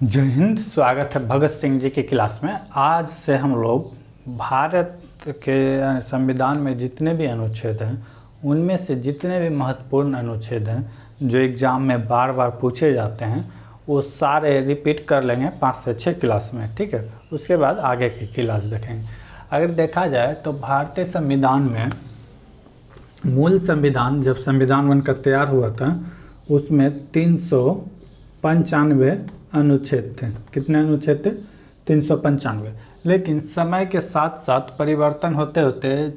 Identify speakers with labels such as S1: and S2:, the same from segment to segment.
S1: जय हिंद। स्वागत है भगत सिंह जी की क्लास में। आज से हम लोग भारत के संविधान में जितने भी अनुच्छेद हैं उनमें से जितने भी महत्वपूर्ण अनुच्छेद हैं जो एग्ज़ाम में बार बार पूछे जाते हैं वो सारे रिपीट कर लेंगे 5 से 6 क्लास में, ठीक है। उसके बाद आगे की क्लास देखेंगे। अगर देखा जाए तो भारतीय संविधान में मूल संविधान जब संविधान बनकर तैयार हुआ था उसमें 395 अनुच्छेद थे। कितने अनुच्छेद थे? 395। लेकिन समय के साथ साथ परिवर्तन होते होते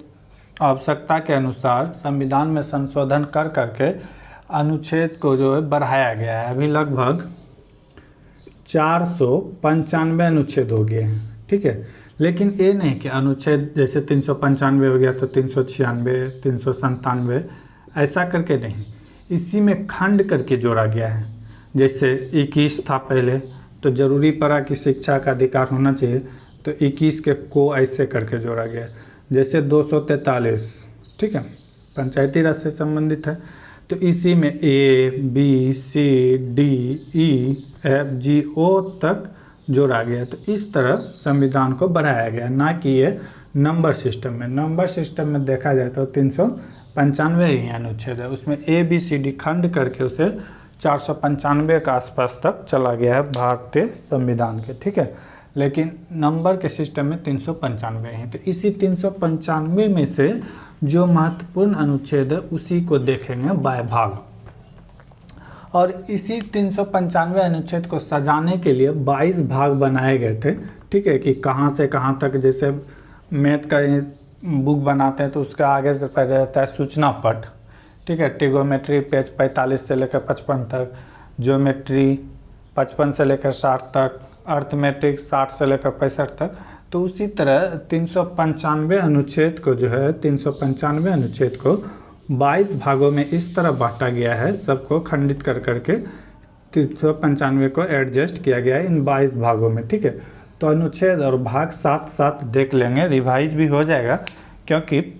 S1: आवश्यकता के अनुसार संविधान में संशोधन कर करके अनुच्छेद को जो है बढ़ाया गया है। अभी लगभग 495 अनुच्छेद हो गए हैं, ठीक है। लेकिन ये नहीं कि अनुच्छेद जैसे 395 हो गया तो 396, 397 ऐसा करके नहीं, इसी में खंड करके जोड़ा गया है। जैसे 21 था पहले तो ज़रूरी पड़ा कि शिक्षा का अधिकार होना चाहिए तो 21 के को ऐसे करके जोड़ा गया। जैसे 243, ठीक है, पंचायती राज से संबंधित है तो इसी में A, B, C, D, E, F, G, O तक जोड़ा गया। तो इस तरह संविधान को बढ़ाया गया, ना कि ये नंबर सिस्टम में। नंबर सिस्टम में देखा जाए तो 395 ही अनुच्छेद है, उसमें A, B, C, D खंड करके उसे 495 के आसपास तक चला गया है भारतीय संविधान के, ठीक है। लेकिन नंबर के सिस्टम में 395 हैं। तो इसी 395 में से जो महत्वपूर्ण अनुच्छेद है उसी को देखेंगे बाय भाग। और इसी 395 अनुच्छेद को सजाने के लिए 22 भाग बनाए गए थे, ठीक है, कि कहाँ से कहाँ तक। जैसे मैथ का बुक बनाते हैं तो उसका आगे से पहले रहता है सूचना पट, ठीक है। ट्रिगोमेट्री पेज 45 से लेकर 55 तक, ज्योमेट्री 55 से लेकर 60 तक, अर्थमेटिक 60 से लेकर 65 तक। तो उसी तरह 395 अनुच्छेद को जो है 395 अनुच्छेद को 22 भागों में इस तरह बांटा गया है, सबको खंडित कर करके 395 को एडजस्ट किया गया है इन 22 भागों में, ठीक है। तो अनुच्छेद और भाग साथ साथ देख लेंगे, रिवाइज भी हो जाएगा क्योंकि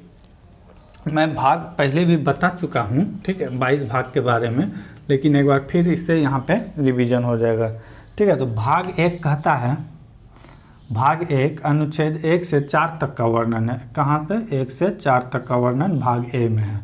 S1: मैं भाग पहले भी बता चुका हूँ, ठीक है, 22 भाग के बारे में। लेकिन एक बार फिर इससे यहाँ पे रिवीजन हो जाएगा, ठीक है। तो भाग 1 कहता है, भाग 1 अनुच्छेद 1 से 4 तक का वर्णन है। कहाँ से? 1 से 4 तक का वर्णन भाग ए में है।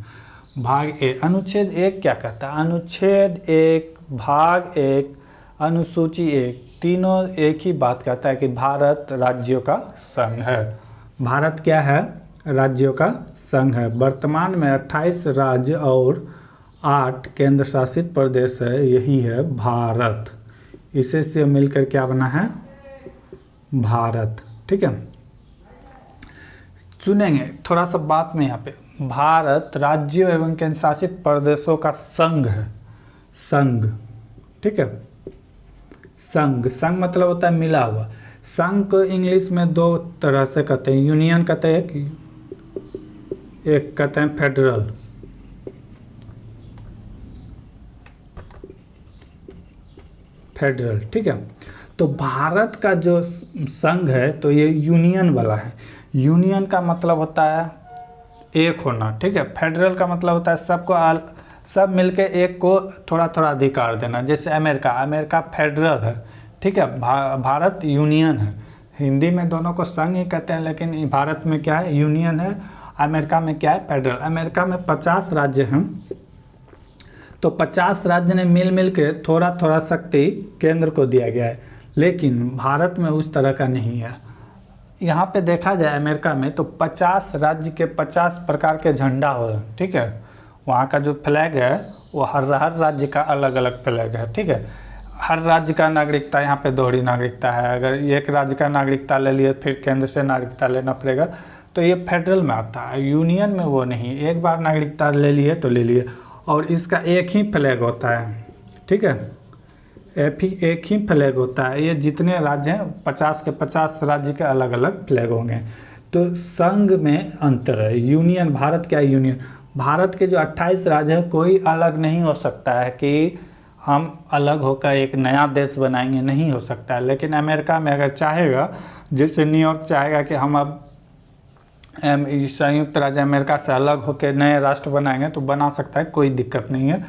S1: भाग ए अनुच्छेद 1 क्या कहता है? अनुच्छेद 1 भाग 1 अनुसूची 1 तीनों एक ही बात कहता है कि भारत राज्यों का संघ है। भारत क्या है? राज्यों का संघ है। वर्तमान में 28 राज्य और 8 केंद्र शासित प्रदेश है, यही है भारत। इसे से मिलकर क्या बना है? भारत, ठीक है। सुनेंगे थोड़ा सा बात में यहाँ पे, भारत राज्यों एवं केंद्र शासित प्रदेशों का संघ है। संघ, ठीक है। संघ, संघ मतलब होता है मिला हुआ। संघ को इंग्लिश में 2 तरह से कहते हैं, यूनियन कहते हैं, एक कहते हैं फेडरल। फेडरल, ठीक है। तो भारत का जो संघ है तो ये यूनियन वाला है। यूनियन का मतलब होता है एक होना, ठीक है। फेडरल का मतलब होता है सबको सब मिलके एक को थोड़ा थोड़ा अधिकार देना। जैसे अमेरिका फेडरल है, ठीक है। भारत यूनियन है। हिंदी में दोनों को संघ ही कहते हैं, लेकिन भारत में क्या है? यूनियन है। अमेरिका में क्या है? फेडरल। अमेरिका में 50 राज्य हैं, तो 50 राज्य ने मिल के थोड़ा थोड़ा शक्ति केंद्र को दिया गया है। लेकिन भारत में उस तरह का नहीं है। यहाँ पे देखा जाए अमेरिका में तो 50 राज्य के 50 प्रकार के झंडा हो, ठीक है। वहाँ का जो फ्लैग है वो हर राज्य का अलग अलग फ्लैग है, ठीक है। हर राज्य का नागरिकता, यहाँ पे दोहरी नागरिकता है। अगर एक राज्य का नागरिकता ले लिए फिर केंद्र से नागरिकता लेना पड़ेगा, तो ये फेडरल में आता है। यूनियन में वो नहीं, एक बार नागरिकता ले लिए तो ले लिए। और इसका एक ही फ्लैग होता है, ठीक है। एक ही फ्लैग होता है। ये जितने राज्य हैं 50 के 50 राज्य के अलग अलग फ्लैग होंगे। तो संघ में अंतर है। यूनियन, भारत क्या है? यूनियन। भारत के जो 28 राज्य हैं कोई अलग नहीं हो सकता है कि हम अलग होकर एक नया देश बनाएंगे, नहीं हो सकता है। लेकिन अमेरिका में अगर चाहेगा, जैसे न्यूयॉर्क चाहेगा कि हम अब संयुक्त राज्य अमेरिका से अलग होकर नए राष्ट्र बनाएंगे तो बना सकता है, कोई दिक्कत नहीं है।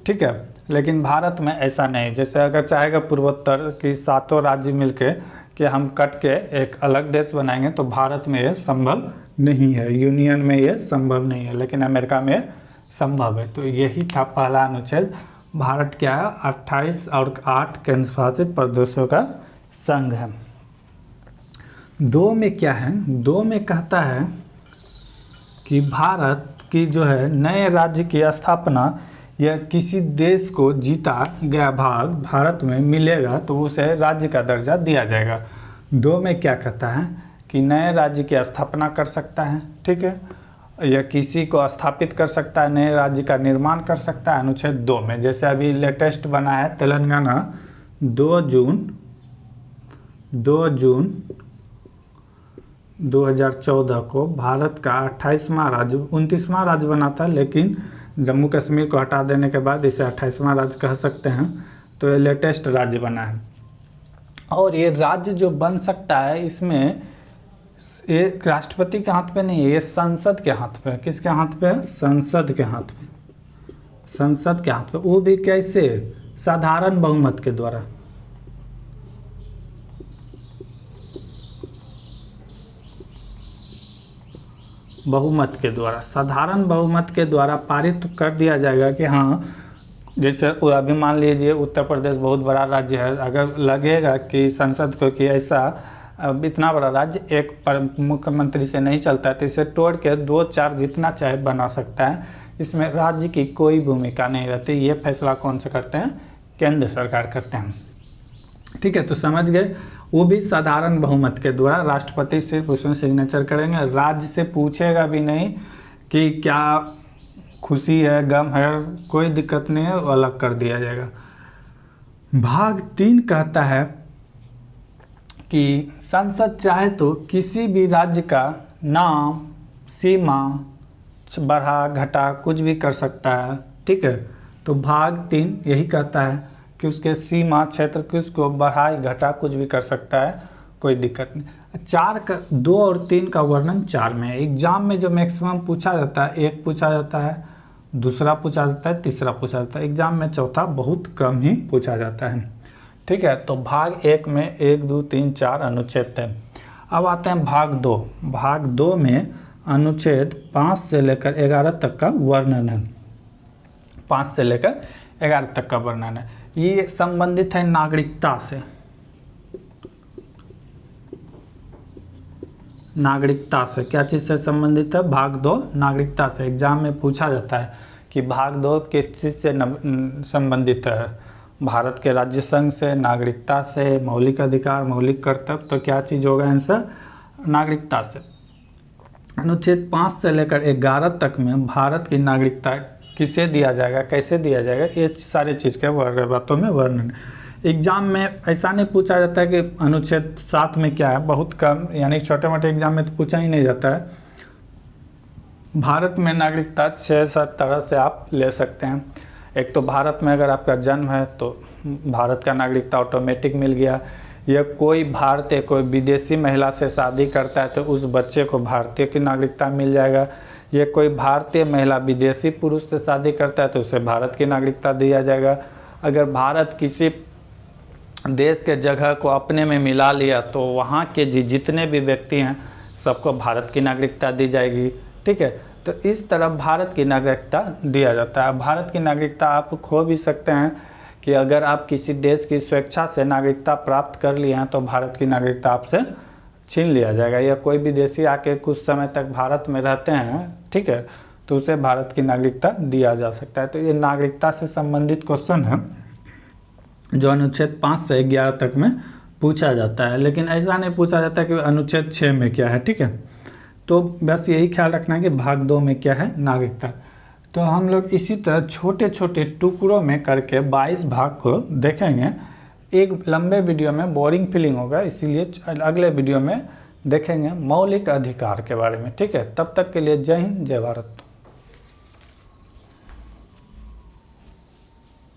S1: ठीक है। लेकिन भारत में ऐसा नहीं, जैसे अगर चाहेगा पूर्वोत्तर की सातों राज्य मिलके कि हम कट के एक अलग देश बनाएंगे तो भारत में ये संभव नहीं है, यूनियन में ये संभव नहीं है, लेकिन अमेरिका में संभव है। तो यही था पहला अनुच्छेद। भारत क्या है, 28 और 8 केंद्र शासित प्रदेशों का संघ है। 2 में क्या है, 2 में कहता है कि भारत की जो है नए राज्य की स्थापना या किसी देश को जीता गया भाग भारत में मिलेगा तो उसे राज्य का दर्जा दिया जाएगा। 2 में क्या कहता है कि नए राज्य की स्थापना कर सकता है, ठीक है, या किसी को स्थापित कर सकता है, नए राज्य का निर्माण कर सकता है। अनुच्छेद 2 में जैसे अभी लेटेस्ट बना है तेलंगाना 2 जून 2014 को भारत का 28वां राज्य, 29वां राज्य बना था, लेकिन जम्मू कश्मीर को हटा देने के बाद इसे 28वां राज्य कह सकते हैं। तो ये लेटेस्ट राज्य बना है। और ये राज्य जो बन सकता है इसमें ये राष्ट्रपति के हाथ पे नहीं है, ये संसद के हाथ पे है। किसके हाथ पे है, संसद के हाथ पे, संसद के हाथ पे। वो भी कैसे, साधारण बहुमत के द्वारा। बहुमत के द्वारा, साधारण बहुमत के द्वारा पारित कर दिया जाएगा कि हाँ, जैसे अभी मान लीजिए उत्तर प्रदेश बहुत बड़ा राज्य है, अगर लगेगा कि संसद को कि ऐसा इतना बड़ा राज्य एक मुख्यमंत्री से नहीं चलता है तो इसे तोड़ के 2-4 जितना चाहे बना सकता है। इसमें राज्य की कोई भूमिका नहीं रहती। ये फैसला कौन से करते हैं, केंद्र सरकार करते हैं, ठीक है। तो समझ गए, वो भी साधारण बहुमत के द्वारा, राष्ट्रपति सिर्फ उसमें सिग्नेचर करेंगे, राज्य से पूछेगा भी नहीं कि क्या खुशी है, गम है, कोई दिक्कत नहीं है, वो अलग कर दिया जाएगा। भाग 3 कहता है कि संसद चाहे तो किसी भी राज्य का नाम, सीमा बढ़ा घटा कुछ भी कर सकता है, ठीक है। तो भाग 3 यही कहता है कि उसके सीमा क्षेत्र की उसको बढ़ाई घटा कुछ भी कर सकता है, कोई दिक्कत नहीं। 4 का 2 और 3 का वर्णन 4 में है। एग्जाम में जो मैक्सिमम पूछा जाता है, 1 पूछा जाता है, दूसरा पूछा जाता है, तीसरा पूछा जाता है। एग्जाम में चौथा बहुत कम ही पूछा जाता है, ठीक है। तो भाग 1 में 1, 2, 3, 4 अनुच्छेद थे। अब आते हैं भाग 2। भाग 2 में अनुच्छेद 5 से लेकर 11 तक का वर्णन है। 5 से लेकर 11 तक का वर्णन है। ये संबंधित है नागरिकता से। नागरिकता से, क्या चीज़ से संबंधित है, भाग 2 नागरिकता से। एग्जाम में पूछा जाता है कि भाग 2 किस चीज़ से संबंधित है, भारत के राज्य संघ से, नागरिकता से, मौलिक अधिकार, मौलिक कर्तव्य, तो क्या चीज़ होगा आंसर, नागरिकता से। अनुच्छेद 5 से लेकर 11 तक में भारत की नागरिकता किसे दिया जाएगा, कैसे दिया जाएगा, ये सारे चीज़ के बातों में वर्णन। एग्जाम में ऐसा नहीं पूछा जाता है कि अनुच्छेद 7 में क्या है, बहुत कम, यानी छोटे मोटे एग्जाम में तो पूछा ही नहीं जाता है। भारत में नागरिकता 6-7 तरह से आप ले सकते हैं। एक तो भारत में अगर आपका जन्म है तो भारत का नागरिकता ऑटोमेटिक मिल गया, या कोई भारतीय कोई विदेशी महिला से शादी करता है तो उस बच्चे को भारतीय की नागरिकता मिल जाएगा, या कोई भारतीय महिला विदेशी पुरुष से शादी करता है तो उसे भारत की नागरिकता दिया जाएगा। अगर भारत किसी देश के जगह को अपने में मिला लिया तो वहाँ के जितने भी व्यक्ति हैं सबको भारत की नागरिकता दी जाएगी, ठीक है। तो इस तरह भारत की नागरिकता दिया जाता है। भारत की नागरिकता आप खो भी सकते हैं कि अगर आप किसी देश की स्वेच्छा से नागरिकता प्राप्त कर लिए हैं तो भारत की नागरिकता आपसे छीन लिया जाएगा, या कोई विदेशी आके कुछ समय तक भारत में रहते हैं, ठीक है, तो उसे भारत की नागरिकता दिया जा सकता है। तो ये नागरिकता से संबंधित क्वेश्चन है जो अनुच्छेद 5 से 11 तक में पूछा जाता है, लेकिन ऐसा नहीं पूछा जाता कि अनुच्छेद 6 में क्या है, ठीक है। तो बस यही ख्याल रखना है कि भाग 2 में क्या है, नागरिकता। तो हम लोग इसी तरह छोटे छोटे टुकड़ों में करके 22 भाग को देखेंगे। एक लंबे वीडियो में बोरिंग फीलिंग होगा, इसीलिए अगले वीडियो में देखेंगे मौलिक अधिकार के बारे में, ठीक है। तब तक के लिए जय हिंद, जय भारत।